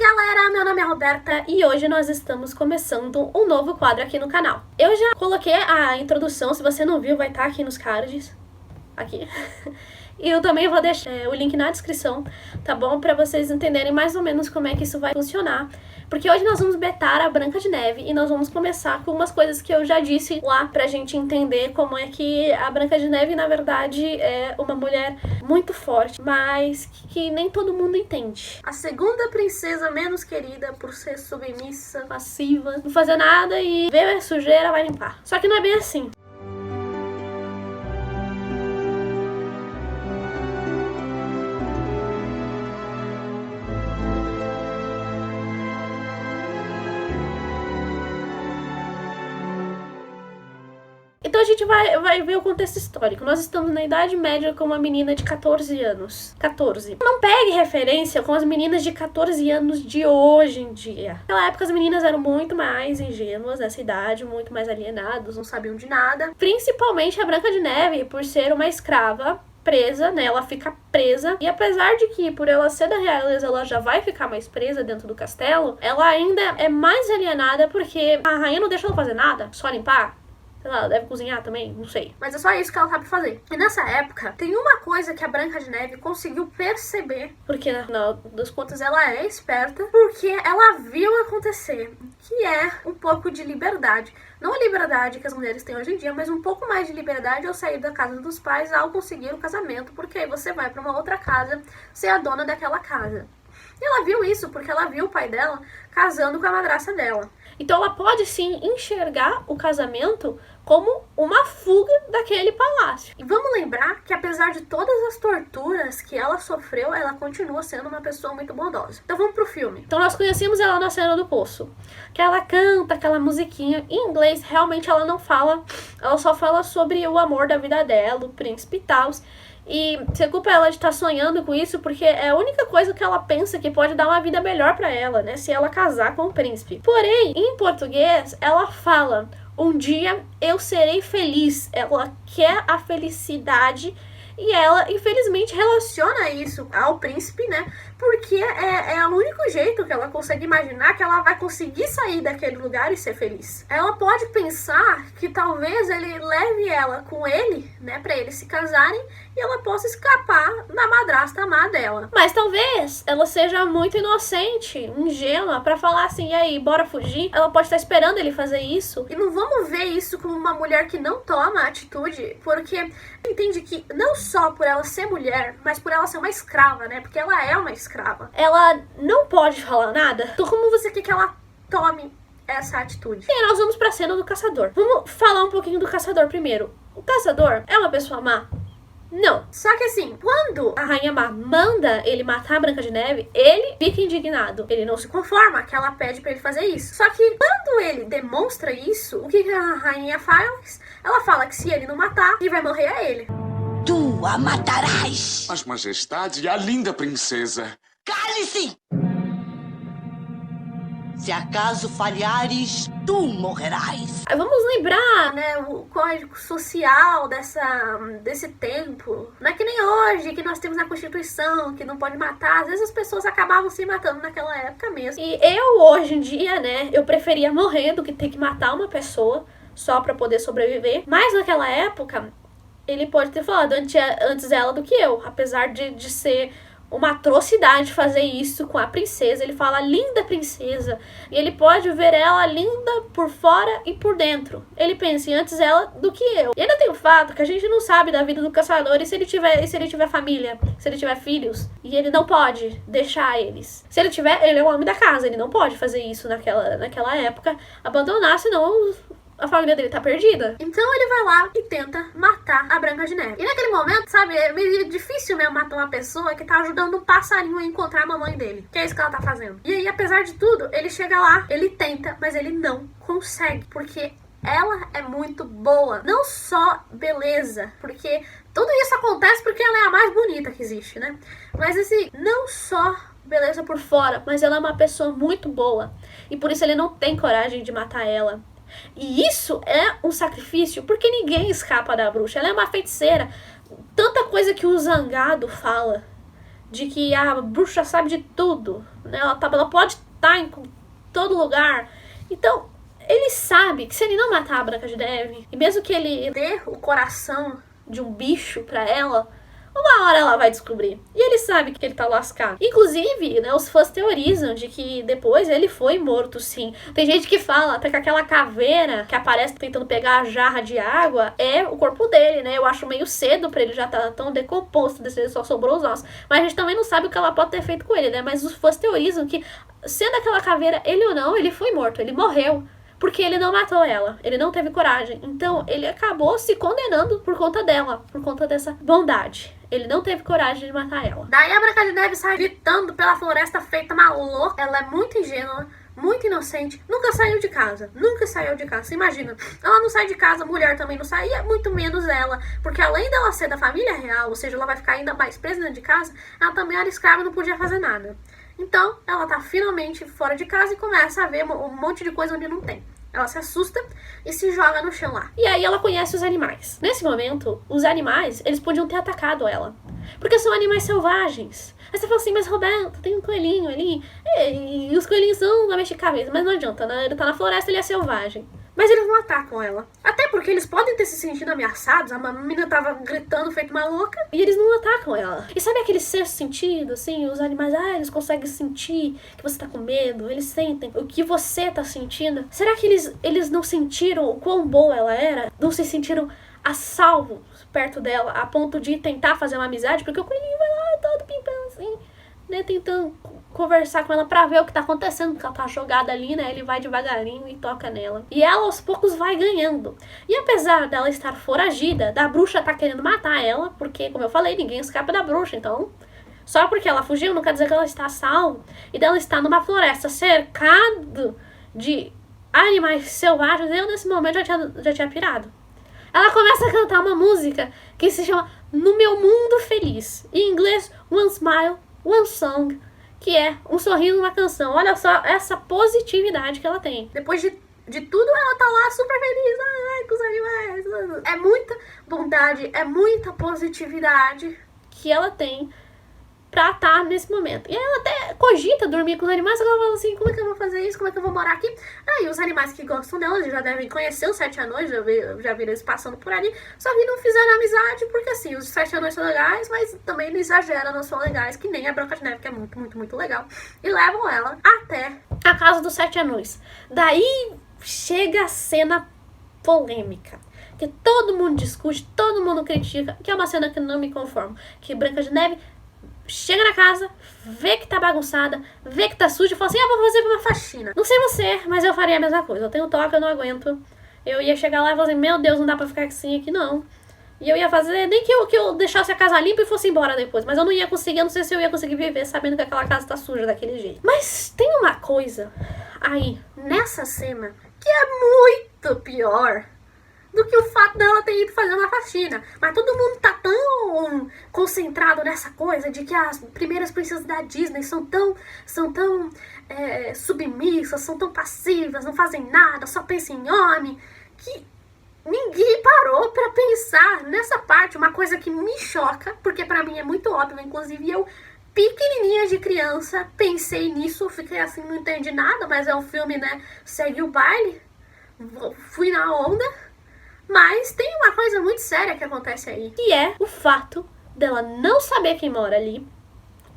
galera, meu nome é Roberta e hoje nós estamos começando um novo quadro aqui no canal. Eu já coloquei a introdução, se você não viu vai estar aqui nos cards, aqui. E eu também vou deixar o link na descrição, tá bom? Pra vocês entenderem mais ou menos como é que isso vai funcionar. Porque hoje nós vamos betar a Branca de Neve e nós vamos começar com umas coisas que eu já disse lá pra gente entender como é que a Branca de Neve, na verdade, é uma mulher muito forte, mas que nem todo mundo entende. A segunda princesa menos querida por ser submissa, passiva, não fazer nada e ver a sujeira vai limpar. Só que não é bem assim. Então a gente vai ver o contexto histórico. Nós estamos na Idade Média com uma menina de 14 anos. 14. Não pegue referência com as meninas de 14 anos de hoje em dia. Naquela época as meninas eram muito mais ingênuas nessa idade, muito mais alienadas, não sabiam de nada. Principalmente a Branca de Neve, por ser uma escrava presa, né, ela fica presa, e apesar de que por ela ser da realeza ela já vai ficar mais presa dentro do castelo, ela ainda é mais alienada porque a rainha não deixa ela fazer nada, só limpar. Sei lá, ela deve cozinhar também, não sei. Mas é só isso que ela sabe fazer. E nessa época, tem uma coisa que a Branca de Neve conseguiu perceber, porque afinal das contas ela é esperta, porque ela viu acontecer, que é um pouco de liberdade. Não a liberdade que as mulheres têm hoje em dia, mas um pouco mais de liberdade ao sair da casa dos pais ao conseguir o casamento, porque aí você vai pra uma outra casa ser a dona daquela casa. E ela viu isso porque ela viu o pai dela casando com a madrasta dela. Então ela pode sim enxergar o casamento como uma fuga daquele palácio. E vamos lembrar que apesar de todas as torturas que ela sofreu, ela continua sendo uma pessoa muito bondosa. Então vamos pro filme. Então nós conhecemos ela na cena do poço, que ela canta aquela musiquinha em inglês, realmente ela não fala, ela só fala sobre o amor da vida dela, o príncipe e tal. E você culpa ela de estar sonhando com isso porque é a única coisa que ela pensa que pode dar uma vida melhor pra ela, né? Se ela casar com o príncipe. Porém, em português, ela fala: um dia eu serei feliz. Ela quer a felicidade e ela, infelizmente, relaciona isso ao príncipe, né? Porque é o único jeito que ela consegue imaginar que ela vai conseguir sair daquele lugar e ser feliz. Ela pode pensar que talvez ele leve ela com ele, né? Pra eles se casarem e ela possa escapar da madrasta má dela. Mas talvez ela seja muito inocente, ingênua, pra falar assim: e aí, bora fugir? Ela pode estar esperando ele fazer isso. E não vamos ver isso como uma mulher que não toma atitude, porque entende que não só por ela ser mulher, mas por ela ser uma escrava, né? Porque ela é uma escrava. Ela não pode falar nada. Então como você quer que ela tome essa atitude? E aí nós vamos pra cena do caçador. Vamos falar um pouquinho do caçador primeiro. O caçador é uma pessoa má? Não. Só que assim, quando a Rainha Má manda ele matar a Branca de Neve, ele fica indignado. Ele não se conforma que ela pede pra ele fazer isso. Só que quando ele demonstra isso, o que a rainha faz? Ela fala que se ele não matar, quem vai morrer é ele. Tu a matarás! Mas, majestade, a linda princesa... Cale-se! Se acaso falhares, tu morrerás. Vamos lembrar, né, o código social desse tempo. Não é que nem hoje, que nós temos a Constituição, que não pode matar. Às vezes as pessoas acabavam se matando naquela época mesmo. E eu, hoje em dia, né, eu preferia morrer do que ter que matar uma pessoa só pra poder sobreviver. Mas naquela época, ele pode ter falado antes ela do que eu. Apesar de ser uma atrocidade fazer isso com a princesa. Ele fala linda princesa. E ele pode ver ela linda por fora e por dentro. Ele pensa em antes ela do que eu. E ainda tem o fato que a gente não sabe da vida do caçador e se ele tiver família, se ele tiver filhos. E ele não pode deixar eles. Se ele tiver, ele é o homem da casa. Ele não pode fazer isso naquela época. Abandonar, senão a família dele tá perdida. Então ele vai lá e tenta matar a Branca de Neve. E naquele momento, sabe, é meio difícil mesmo matar uma pessoa que tá ajudando um passarinho a encontrar a mamãe dele. Que é isso que ela tá fazendo. E aí, apesar de tudo, ele chega lá, ele tenta, mas ele não consegue. Porque ela é muito boa. Não só beleza, porque tudo isso acontece porque ela é a mais bonita que existe, né? Mas assim, não só beleza por fora, mas ela é uma pessoa muito boa. E por isso ele não tem coragem de matar ela. E isso é um sacrifício, porque ninguém escapa da bruxa. Ela é uma feiticeira. Tanta coisa que o Zangado fala de que a bruxa sabe de tudo, né? Ela pode estar em todo lugar. Então, ele sabe que se ele não matar a Branca de Neve, e mesmo que ele dê o coração de um bicho pra ela, uma hora ela vai descobrir. E ele sabe que ele tá lascado. Inclusive, né, os fãs teorizam de que depois ele foi morto, sim. Tem gente que fala até que aquela caveira que aparece tentando pegar a jarra de água é o corpo dele, né? Eu acho meio cedo pra ele já tá tão decomposto, só sobrou os ossos. Mas a gente também não sabe o que ela pode ter feito com ele, né? Mas os fãs teorizam que, sendo aquela caveira, ele ou não, ele foi morto, ele morreu. Porque ele não matou ela, ele não teve coragem. Então, ele acabou se condenando por conta dela, por conta dessa bondade. Ele não teve coragem de matar ela. Daí a Branca de Neve sai gritando pela floresta feita maluca. Ela é muito ingênua, muito inocente. Nunca saiu de casa. Nunca saiu de casa. Você imagina, ela não sai de casa, a mulher também não sai, e muito menos ela. Porque além dela ser da família real, ou seja, ela vai ficar ainda mais presa dentro de casa, ela também era escrava e não podia fazer nada. Então, ela tá finalmente fora de casa e começa a ver um monte de coisa onde não tem. Ela se assusta e se joga no chão lá. E aí ela conhece os animais. Nesse momento, os animais, eles podiam ter atacado ela. Porque são animais selvagens. Aí você fala assim, mas Roberto, tem um coelhinho ali. E os coelhinhos são domesticáveis. Mas não adianta, né? Ele tá na floresta, ele é selvagem. Mas eles não atacam ela. Até porque eles podem ter se sentido ameaçados. A menina tava gritando feito uma louca. E eles não atacam ela. E sabe aquele sexto sentido, assim? Os animais, eles conseguem sentir que você tá com medo. Eles sentem o que você tá sentindo. Será que eles não sentiram o quão boa ela era? Não se sentiram a salvo perto dela, a ponto de tentar fazer uma amizade? Porque o coelhinho vai lá todo pimpão assim, né? Tentando conversar com ela pra ver o que tá acontecendo, porque ela tá jogada ali, né? Ele vai devagarinho e toca nela. E ela aos poucos vai ganhando. E apesar dela estar foragida, da bruxa tá querendo matar ela, porque, como eu falei, ninguém escapa da bruxa, então só porque ela fugiu não quer dizer que ela está salva. E dela está numa floresta cercado de animais selvagens. Eu nesse momento já tinha pirado. Ela começa a cantar uma música que se chama No Meu Mundo Feliz. Em inglês, One Smile, One Song, que é um sorriso numa canção. Olha só essa positividade que ela tem. Depois de tudo, ela tá lá super feliz. Ai, com os animais. É muita bondade, é muita positividade que ela tem pra estar nesse momento. E ela até cogita dormir com os animais, só que ela fala assim, como é que eu vou fazer isso? Como é que eu vou morar aqui? E os animais que gostam dela já devem conhecer os 7 anões, já viram eles passando por ali, só que não fizeram amizade, porque assim, os 7 anões são legais, mas também não exageram, não são legais, que nem a Branca de Neve, que é muito, muito, muito legal. E levam ela até a casa dos 7 anões. Daí chega a cena polêmica, que todo mundo discute, todo mundo critica, que é uma cena que não me conformo, que Branca de Neve chega na casa, vê que tá bagunçada, vê que tá suja e fala assim, vou fazer uma faxina. Não sei você, mas eu faria a mesma coisa. Eu tenho toque, eu não aguento. Eu ia chegar lá e falar assim, meu Deus, não dá pra ficar assim aqui não. E eu ia fazer, nem que eu deixasse a casa limpa e fosse embora depois. Mas eu não ia conseguir, eu não sei se eu ia conseguir viver sabendo que aquela casa tá suja daquele jeito. Mas tem uma coisa aí, nessa cena, que é muito pior do que o fato dela ter ido fazer uma faxina. Mas todo mundo tá tão concentrado nessa coisa de que as primeiras princesas da Disney são tão submissas, são tão passivas, não fazem nada, só pensam em homem, que ninguém parou pra pensar nessa parte. Uma coisa que me choca, porque pra mim é muito óbvio, inclusive eu, pequenininha de criança, pensei nisso, fiquei assim, não entendi nada, mas é um filme, né, segue o baile, fui na onda. Mas tem uma coisa muito séria que acontece aí, que é o fato dela não saber quem mora ali,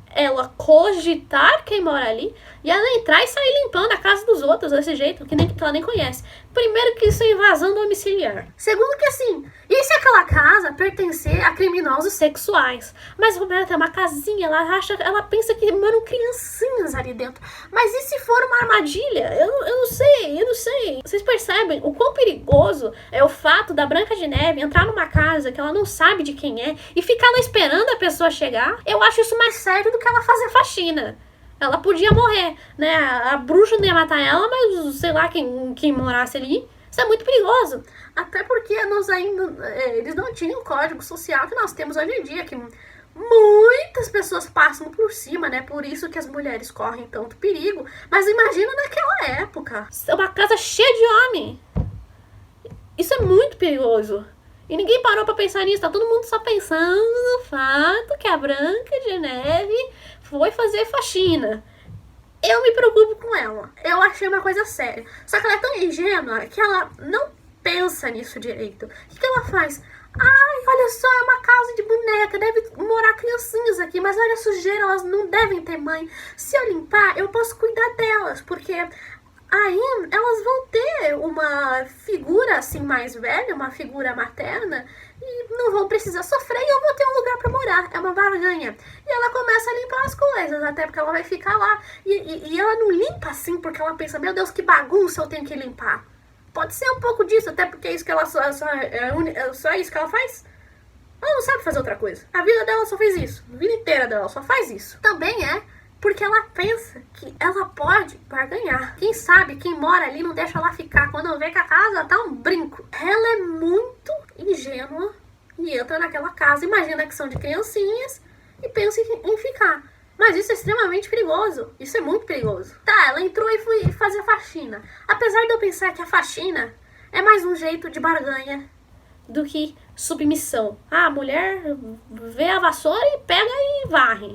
ela cogitar quem mora ali, e ela entrar e sair limpando a casa dos outros desse jeito, que ela nem conhece. Primeiro que isso é invasão domiciliar. Segundo que assim, e se aquela casa pertencer a criminosos sexuais? Mas Roberta, é uma casinha, ela pensa que moram criancinhas ali dentro. Mas e se for uma armadilha? Eu não sei. Vocês percebem o quão perigoso é o fato da Branca de Neve entrar numa casa que ela não sabe de quem é e ficar lá esperando a pessoa chegar? Eu acho isso mais sério do que ela fazer faxina. Ela podia morrer, né? A bruxa não ia matar ela, mas sei lá quem morasse ali. Isso é muito perigoso. Até porque eles não tinham o código social que nós temos hoje em dia, que muitas pessoas passam por cima, né? Por isso que as mulheres correm tanto perigo. Mas imagina naquela época. É uma casa cheia de homem. Isso é muito perigoso. E ninguém parou pra pensar nisso, tá todo mundo só pensando no fato que a Branca de Neve foi fazer faxina. Eu me preocupo com ela. Eu achei uma coisa séria. Só que ela é tão ingênua que ela não pensa nisso direito. O que ela faz? Ai, olha só, é uma casa de boneca, deve morar criancinhas aqui, mas olha a sujeira, elas não devem ter mãe. Se eu limpar, eu posso cuidar delas, porque aí elas vão ter uma figura assim mais velha, uma figura materna, e não vão precisar sofrer e eu vou ter um lugar pra morar. É uma barganha. E ela começa a limpar as coisas, até porque ela vai ficar lá. E ela não limpa assim porque ela pensa, meu Deus, que bagunça eu tenho que limpar. Pode ser um pouco disso, até porque é isso que ela só isso que ela faz. Ela não sabe fazer outra coisa. A vida dela só fez isso. A vida inteira dela só faz isso. Também é porque ela pensa que ela pode barganhar. Quem sabe, quem mora ali não deixa ela ficar. Quando vê que a casa tá um brinco. Ela é muito ingênua e entra naquela casa, imagina que são de criancinhas e pensa em ficar. Mas isso é extremamente perigoso. Isso é muito perigoso. Tá, ela entrou e foi fazer faxina. Apesar de eu pensar que a faxina é mais um jeito de barganha do que submissão. Ah, a mulher vê a vassoura e pega e varre.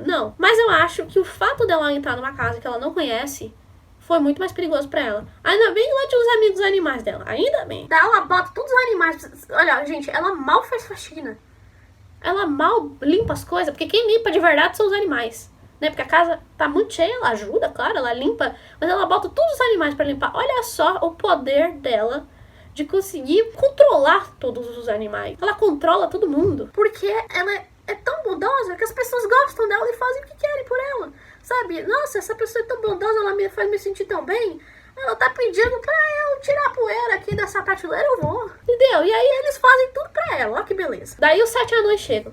Não. Mas eu acho que o fato dela entrar numa casa que ela não conhece foi muito mais perigoso pra ela. Ainda bem que ela tinha os amigos animais dela. Ainda bem. Daí ela bota todos os animais. Olha, gente, ela mal faz faxina. Ela mal limpa as coisas, porque quem limpa de verdade são os animais, né? Porque a casa tá muito cheia, ela ajuda, claro, ela limpa, mas ela bota todos os animais pra limpar. Olha só o poder dela de conseguir controlar todos os animais. Ela controla todo mundo, porque ela é tão bondosa que as pessoas gostam dela e fazem o que querem por ela, sabe? Nossa, essa pessoa é tão bondosa, ela me faz me sentir tão bem. Ela tá pedindo pra eu tirar a poeira aqui dessa prateleira, eu vou. Entendeu? E aí eles fazem tudo pra ela, ó que beleza. Daí os 7 anões chegam.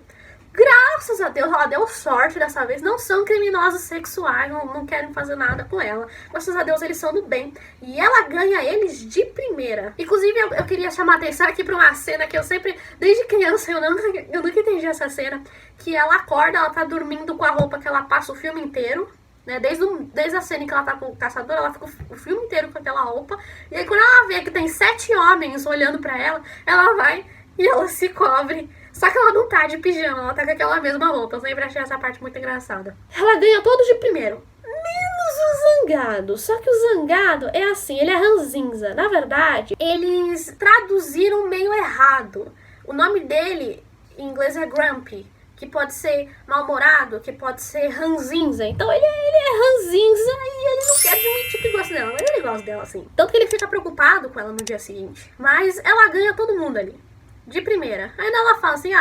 Graças a Deus, ela deu sorte dessa vez. Não são criminosos sexuais, não querem fazer nada com ela. Graças a Deus, eles são do bem. E ela ganha eles de primeira. Inclusive, eu queria chamar a atenção aqui pra uma cena que eu sempre, desde criança, eu nunca entendi essa cena. Que ela acorda, ela tá dormindo com a roupa que ela passa o filme inteiro. Né? Desde a cena em que ela tá com o caçador, ela fica o filme inteiro com aquela roupa. E aí quando ela vê que tem 7 homens olhando pra ela, ela vai e ela se cobre. Só que ela não tá de pijama, ela tá com aquela mesma roupa. Eu sempre achei essa parte muito engraçada. Ela ganha todos de primeiro, menos o Zangado. Só que o Zangado é assim, ele é ranzinza. Na verdade, eles traduziram meio errado. O nome dele em inglês é Grumpy, que pode ser mal-humorado, que pode ser ranzinza. Então ele é ranzinza e ele não quer admitir que gosta dela, mas ele gosta dela, assim. Tanto que ele fica preocupado com ela no dia seguinte. Mas ela ganha todo mundo ali, de primeira. Ainda ela fala assim,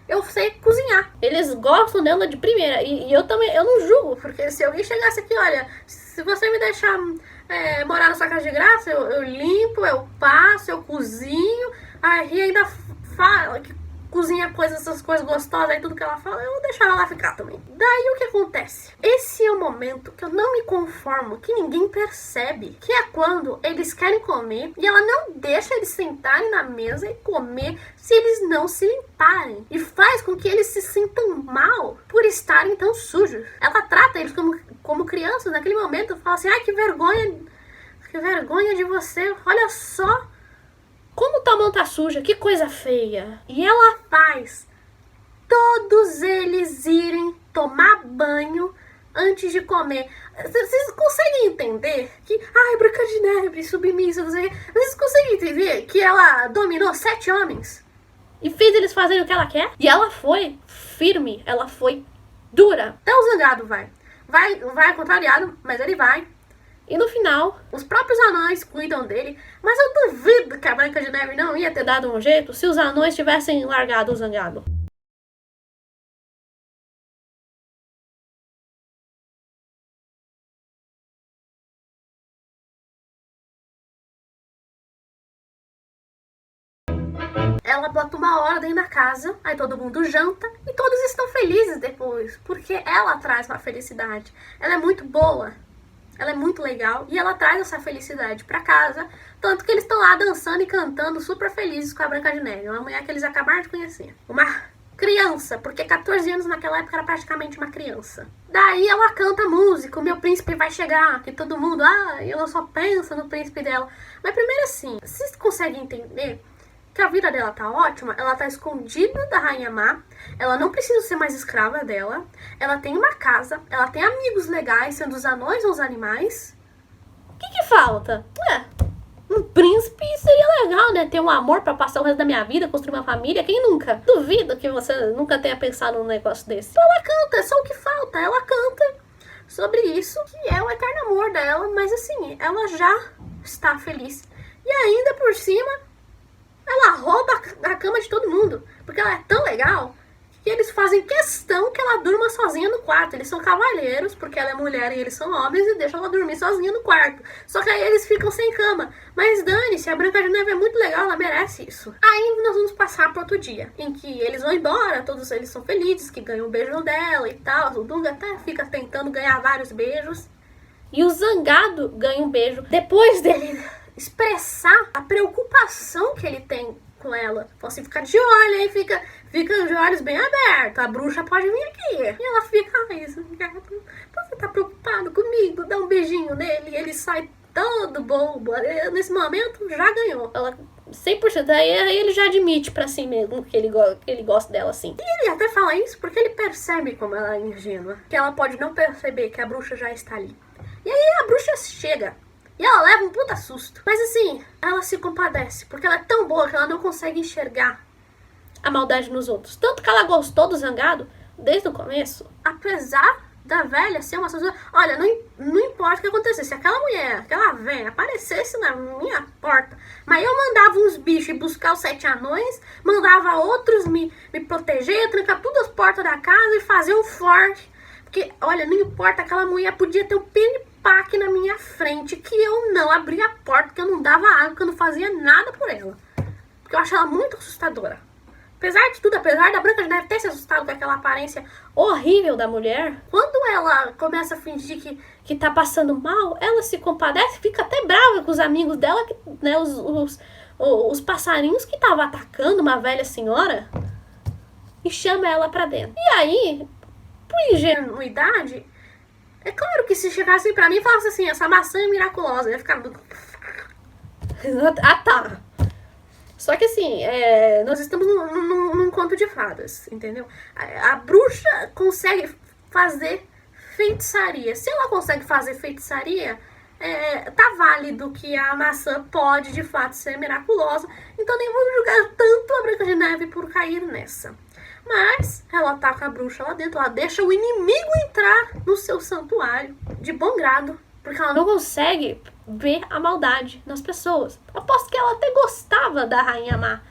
eu sei cozinhar. Eles gostam dela de primeira. E eu também, eu não julgo, porque se alguém chegasse aqui, olha, se você me deixar morar na sua casa de graça, eu limpo, eu passo, eu cozinho, aí ainda fala que cozinha essas coisas gostosas, aí tudo que ela fala, eu vou deixar ela lá ficar também. Daí o que acontece? Esse é o momento que eu não me conformo, que ninguém percebe, que é quando eles querem comer e ela não deixa eles sentarem na mesa e comer se eles não se limparem. E faz com que eles se sintam mal por estarem tão sujos. Ela trata eles como crianças naquele momento, fala assim, ai, que vergonha de você, olha só como tua mão tá suja, que coisa feia. E ela faz todos eles irem tomar banho antes de comer. Vocês conseguem entender que, Branca de Neve, submissa, não sei o quê. Vocês conseguem entender que ela dominou 7 homens? E fez eles fazerem o que ela quer? E ela foi firme, ela foi dura. Até o Zangado vai contrariado, mas ele vai. E no final, os próprios anões cuidam dele. Mas eu duvido que a Branca de Neve não ia ter dado um jeito se os anões tivessem largado o Zangado. Ela bota uma ordem na casa, aí todo mundo janta e todos estão felizes depois. Porque ela traz uma felicidade. Ela é muito boa. Ela é muito legal e ela traz essa felicidade pra casa. Tanto que eles estão lá dançando e cantando super felizes com a Branca de Neve. Uma mulher que eles acabaram de conhecer. Uma criança, porque 14 anos naquela época era praticamente uma criança. Daí ela canta música, o meu príncipe vai chegar, que todo mundo, ela só pensa no príncipe dela. Mas primeiro assim, vocês conseguem entender que a vida dela tá ótima, ela tá escondida da Rainha Má, ela não precisa ser mais escrava dela, ela tem uma casa, ela tem amigos legais, sendo os anões ou os animais. O que falta? Um príncipe seria legal, né? Ter um amor pra passar o resto da minha vida, construir uma família. Quem nunca? Duvido que você nunca tenha pensado num negócio desse. Ela canta, é só o que falta. Ela canta sobre isso, que é o eterno amor dela. Mas assim, ela já está feliz. E ainda por cima, ela rouba a cama de todo mundo. Porque ela é tão legal que eles fazem questão que ela durma sozinha no quarto. Eles são cavalheiros, porque ela é mulher e eles são homens, e deixam ela dormir sozinha no quarto. Só que aí eles ficam sem cama. Mas dane-se, a Branca de Neve é muito legal, ela merece isso. Aí nós vamos passar para outro dia, em que eles vão embora, todos eles são felizes, que ganham um beijo dela e tal. O Dunga até fica tentando ganhar vários beijos. E o Zangado ganha um beijo depois dele expressar a preocupação que ele tem com ela. Assim, fica de olho, aí fica de olhos bem abertos. A bruxa pode vir aqui. E ela fica, ai, Zangado, você tá preocupado comigo? Dá um beijinho nele e ele sai todo bobo. Nesse momento, já ganhou. Ela 100%. Aí ele já admite pra si mesmo que ele gosta dela, assim. E ele até fala isso porque ele percebe como ela é ingênua. Que ela pode não perceber que a bruxa já está ali. E aí a bruxa chega. E ela leva um puta susto. Mas assim, ela se compadece. Porque ela é tão boa que ela não consegue enxergar a maldade nos outros. Tanto que ela gostou do Zangado desde o começo. Apesar da velha ser uma pessoa... Olha, não importa o que acontecesse. Se aquela mulher, aquela velha, aparecesse na minha porta, mas eu mandava uns bichos ir buscar os 7 anões, mandava outros me proteger, trancar todas as portas da casa e fazer um forte. Porque, olha, não importa, aquela mulher podia ter um piripaque na minha frente, que eu não abria a porta, que eu não dava água, que eu não fazia nada por ela. Porque eu acho ela muito assustadora. Apesar de tudo, apesar da Branca de Neve ter se assustado com aquela aparência horrível da mulher, quando ela começa a fingir que tá passando mal, ela se compadece, fica até brava com os amigos dela, né, os passarinhos que estavam atacando uma velha senhora, e chama ela pra dentro. E aí, por ingenuidade, é claro que se chegassem pra mim e falassem assim, essa maçã é miraculosa, eu ia ficar... Ah, tá. Só que assim, nós estamos num conto de fadas, entendeu? A bruxa consegue fazer feitiçaria. Se ela consegue fazer feitiçaria, tá válido que a maçã pode de fato ser miraculosa. Então nem vamos julgar tanto a Branca de Neve por cair nessa. Mas ela tá com a bruxa lá dentro, ela deixa o inimigo entrar no seu santuário de bom grado. Porque ela não consegue ver a maldade nas pessoas. Aposto que ela até gostava da Rainha Má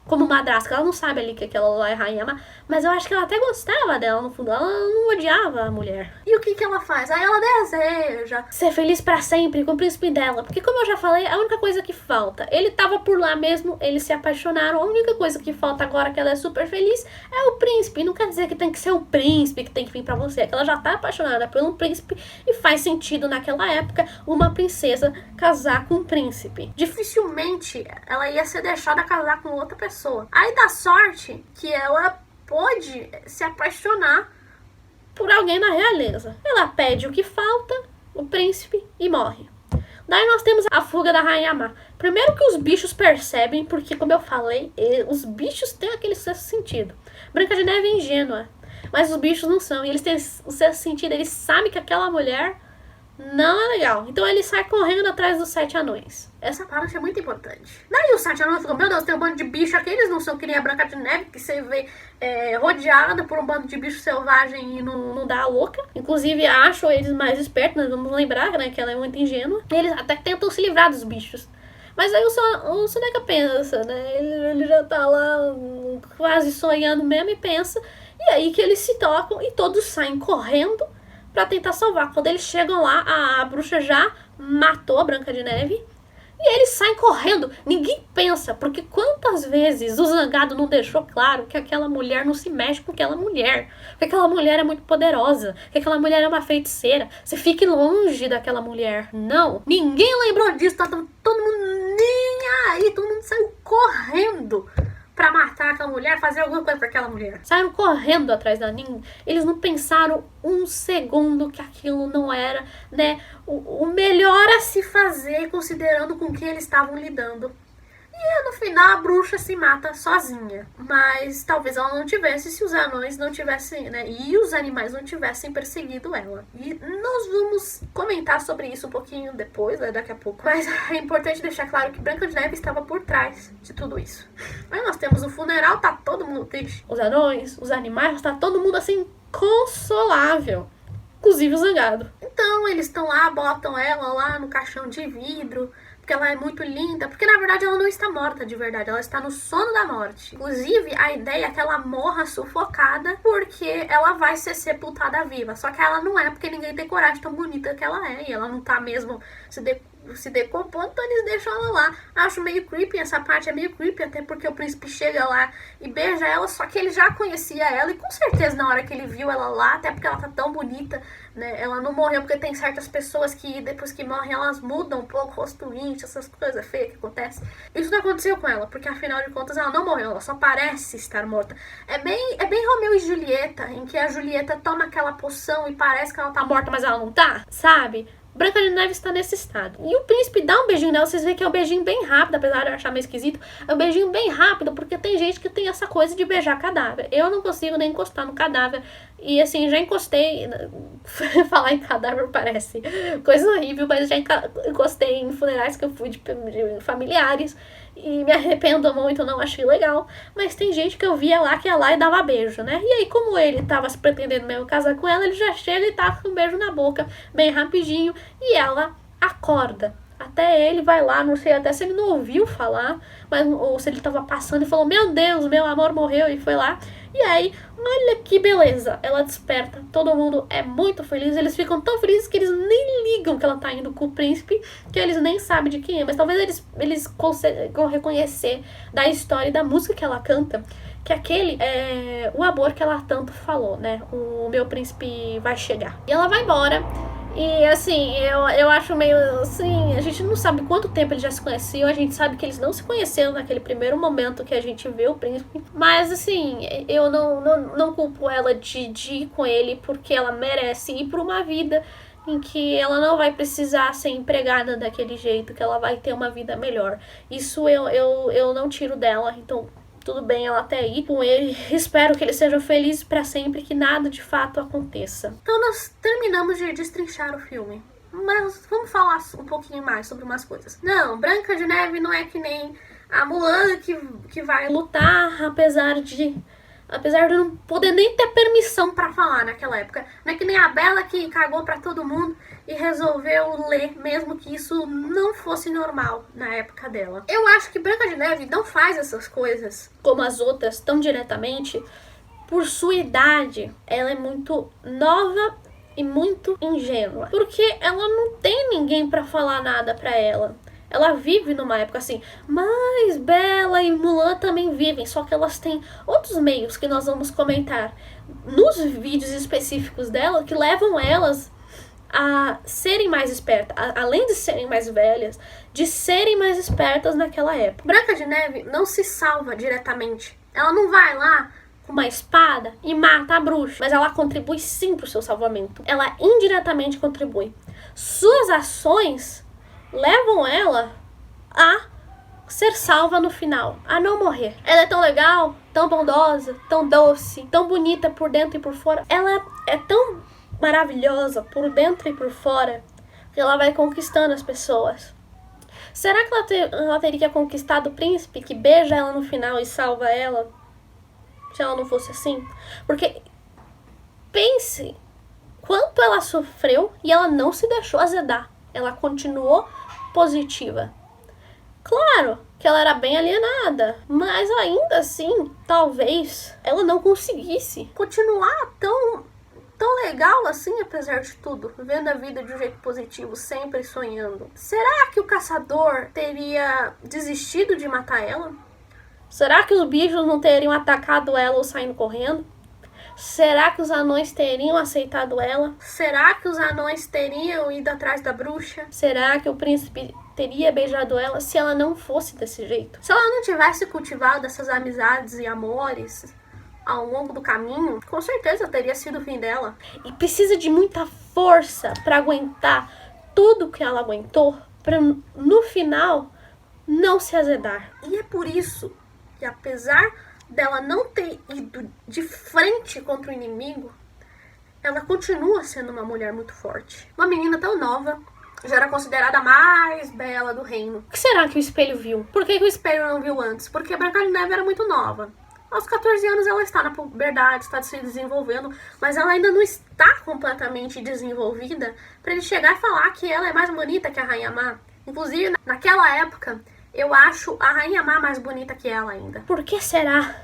como madrasta. Ela não sabe ali que aquela lá é Rainha Má, mas eu acho que ela até gostava dela no fundo. Ela não odiava a mulher. E o que ela faz? Aí ela deseja ser feliz pra sempre com o príncipe dela. Porque como eu já falei, a única coisa que falta, ele tava por lá mesmo, eles se apaixonaram. A única coisa que falta agora que ela é super feliz é o príncipe. E não quer dizer que tem que ser o príncipe que tem que vir pra você. É que ela já tá apaixonada por um príncipe e faz sentido naquela época uma princesa casar com um príncipe. Dificilmente ela ia ser deixada casar com outra pessoa. Aí dá sorte que ela pôde se apaixonar por alguém da realeza. Ela pede o que falta, o príncipe, e morre. Daí nós temos a fuga da Rainha Má. Primeiro que os bichos percebem, porque como eu falei, os bichos têm aquele sexto sentido. Branca de Neve é ingênua, mas os bichos não são. E eles têm o sexto sentido, eles sabem que aquela mulher não é legal. Então ele sai correndo atrás dos 7 anões. Essa parte é muito importante. Daí os 7 anões ficam, meu Deus, tem um bando de bicho aqui. Eles não são que nem a Branca de Neve, que você vê rodeada por um bando de bicho selvagem e não dá a louca. Inclusive acham eles mais espertos, nós vamos lembrar, né, que ela é muito ingênua. Eles até tentam se livrar dos bichos. Mas aí o Soneca pensa, né, ele já tá lá quase sonhando mesmo e pensa. E aí que eles se tocam e todos saem correndo pra tentar salvar. Quando eles chegam lá, a bruxa já matou a Branca de Neve. E eles saem correndo. Ninguém pensa, porque quantas vezes o Zangado não deixou claro que aquela mulher não se mexe com aquela mulher. Que aquela mulher é muito poderosa. Que aquela mulher é uma feiticeira. Você fique longe daquela mulher. Não. Ninguém lembrou disso. Tá todo mundo nem aí. Todo mundo saiu correndo pra matar aquela mulher, fazer alguma coisa pra aquela mulher. Saíram correndo atrás da Nin. Eles não pensaram um segundo que aquilo não era, né, o melhor a se fazer, considerando com que eles estavam lidando. E E no final a bruxa se mata sozinha. Mas talvez ela não tivesse se os anões não tivessem, né? E os animais não tivessem perseguido ela. E nós vamos comentar sobre isso um pouquinho depois, né? Daqui a pouco. Mas é importante deixar claro que Branca de Neve estava por trás de tudo isso. Aí nós temos o funeral, tá todo mundo triste. Os anões, os animais, tá todo mundo assim, consolável. Inclusive o Zangado. Então eles estão lá, botam ela lá no caixão de vidro, porque ela é muito linda, porque na verdade ela não está morta de verdade, ela está no sono da morte. Inclusive, a ideia é que ela morra sufocada, porque ela vai ser sepultada viva. Só que ela não é, porque ninguém tem coragem tão bonita que ela é, e ela não tá mesmo se decompondo, então eles deixam ela lá. Acho meio creepy, essa parte é meio creepy, até porque o príncipe chega lá e beija ela, só que ele já conhecia ela, e com certeza na hora que ele viu ela lá, até porque ela tá tão bonita, né, ela não morreu, porque tem certas pessoas que depois que morrem elas mudam um pouco, o rosto incha, essas coisas feias que acontecem. Isso não aconteceu com ela, porque afinal de contas ela não morreu, ela só parece estar morta. É bem Romeu e Julieta, em que a Julieta toma aquela poção e parece que ela tá morta, mas ela não tá, sabe? Branca de Neve está nesse estado. E o príncipe dá um beijinho nela, vocês veem que é um beijinho bem rápido, apesar de eu achar meio esquisito. É um beijinho bem rápido, porque tem gente que tem essa coisa de beijar cadáver. Eu não consigo nem encostar no cadáver. E assim, já encostei... Falar em cadáver parece coisa horrível, mas já encostei em funerais que eu fui de familiares. E me arrependo muito, não achei legal. Mas tem gente que eu via lá que ia lá e dava beijo, né? E aí, como ele tava se pretendendo mesmo casar com ela, ele já chega e tá com um beijo na boca, bem rapidinho. E ela acorda. Até ele vai lá, não sei até se ele não ouviu falar, mas, ou se ele tava passando e falou, meu Deus, meu amor morreu, e foi lá. E aí, olha que beleza, ela desperta, todo mundo é muito feliz, eles ficam tão felizes que eles nem ligam que ela tá indo com o príncipe, que eles nem sabem de quem é, mas talvez eles consigam reconhecer da história e da música que ela canta, que aquele é o amor que ela tanto falou, né, o meu príncipe vai chegar. E ela vai embora. E assim, eu acho meio assim, a gente não sabe quanto tempo eles já se conheciam, a gente sabe que eles não se conheceram naquele primeiro momento que a gente vê o príncipe, mas assim, eu não culpo ela de ir com ele, porque ela merece ir por uma vida em que ela não vai precisar ser empregada daquele jeito, que ela vai ter uma vida melhor. Isso eu não tiro dela, então... Tudo bem ela até ir com ele. Espero que eles sejam felizes pra sempre, que nada de fato aconteça. Então nós terminamos de destrinchar o filme. Mas vamos falar um pouquinho mais sobre umas coisas. Não, Branca de Neve não é que nem a Mulan que vai lutar, apesar de não poder nem ter permissão pra falar naquela época. Não é que nem a Bela que cagou pra todo mundo e resolveu ler, mesmo que isso não fosse normal na época dela. Eu acho que Branca de Neve não faz essas coisas como as outras tão diretamente por sua idade. Ela é muito nova e muito ingênua, porque ela não tem ninguém pra falar nada pra ela. Ela vive numa época assim, mas Bela e Mulan também vivem, só que elas têm outros meios que nós vamos comentar nos vídeos específicos dela, que levam elas a serem mais espertas, além de serem mais velhas, de serem mais espertas naquela época. Branca de Neve não se salva diretamente, ela não vai lá com uma espada e mata a bruxa, mas ela contribui sim pro seu salvamento, ela indiretamente contribui. Suas ações levam ela a ser salva no final, a não morrer. Ela é tão legal, tão bondosa, tão doce, tão bonita por dentro e por fora. Ela é tão maravilhosa por dentro e por fora que ela vai conquistando as pessoas. Será que ela teria conquistado o príncipe que beija ela no final e salva ela se ela não fosse assim? Porque pense quanto ela sofreu e ela não se deixou azedar. Ela continuou positiva. Claro que ela era bem alienada, mas ainda assim, talvez ela não conseguisse continuar tão legal assim, apesar de tudo, vendo a vida de um jeito positivo, sempre sonhando. Será que o caçador teria desistido de matar ela? Será que os bichos não teriam atacado ela ou saindo correndo? Será que os anões teriam aceitado ela? Será que os anões teriam ido atrás da bruxa? Será que o príncipe teria beijado ela se ela não fosse desse jeito? Se ela não tivesse cultivado essas amizades e amores ao longo do caminho, com certeza teria sido o fim dela. E precisa de muita força para aguentar tudo que ela aguentou, para no final não se azedar. E é por isso que, apesar dela não ter ido de frente contra o inimigo, ela continua sendo uma mulher muito forte. Uma menina tão nova, já era considerada a mais bela do reino. O que será que o espelho viu? Por que o espelho não viu antes? Porque a Branca de Neve era muito nova. Aos 14 anos ela está na puberdade, está se desenvolvendo, mas ela ainda não está completamente desenvolvida para ele chegar e falar que ela é mais bonita que a Rainha Má. Inclusive, naquela época, eu acho a Rainha Má mais bonita que ela ainda. Por que será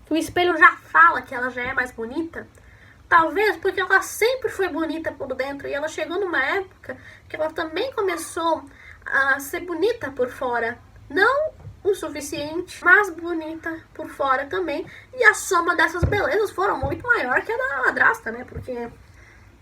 que o espelho já fala que ela já é mais bonita? Talvez porque ela sempre foi bonita por dentro e ela chegou numa época que ela também começou a ser bonita por fora. Não o suficiente, mas bonita por fora também. E a soma dessas belezas foram muito maior que a da madrasta, né? Porque,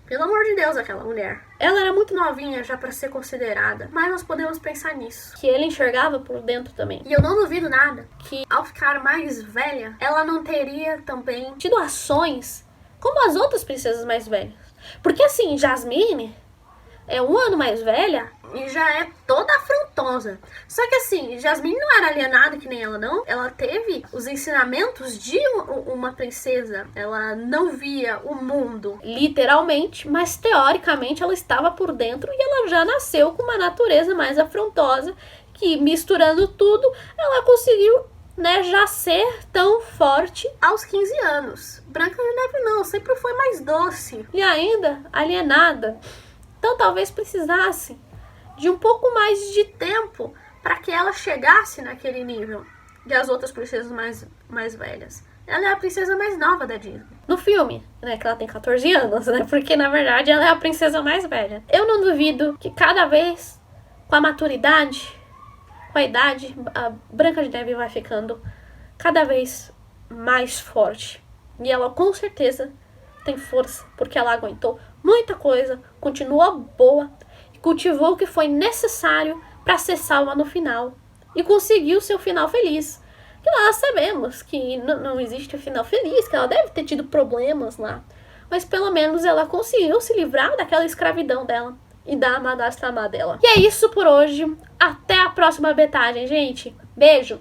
pelo amor de Deus, aquela mulher. Ela era muito novinha já para ser considerada, mas nós podemos pensar nisso. Que ele enxergava por dentro também. E eu não duvido nada que, ao ficar mais velha, ela não teria também tido ações como as outras princesas mais velhas. Porque assim, Jasmine é um ano mais velha e já é toda afrontosa. Só que assim, Jasmine não era alienada que nem ela, não. Ela teve os ensinamentos de uma princesa. Ela não via o mundo literalmente, mas teoricamente ela estava por dentro e ela já nasceu com uma natureza mais afrontosa que, misturando tudo, ela conseguiu, né, já ser tão forte aos 15 anos. Branca de Neve não, sempre foi mais doce. E ainda alienada. Então talvez precisasse de um pouco mais de tempo para que ela chegasse naquele nível de as outras princesas mais velhas. Ela é a princesa mais nova da Disney. No filme, né, que ela tem 14 anos, né, porque na verdade ela é a princesa mais velha. Eu não duvido que cada vez, com a maturidade, com a idade, a Branca de Neve vai ficando cada vez mais forte. E ela com certeza tem força, porque ela aguentou muita coisa, continuou boa e cultivou o que foi necessário para ser salva no final. E conseguiu seu final feliz. Que nós sabemos que não existe um final feliz, que ela deve ter tido problemas lá. Mas pelo menos ela conseguiu se livrar daquela escravidão dela e da madrasta má dela. E é isso por hoje. Até a próxima betagem, gente. Beijo!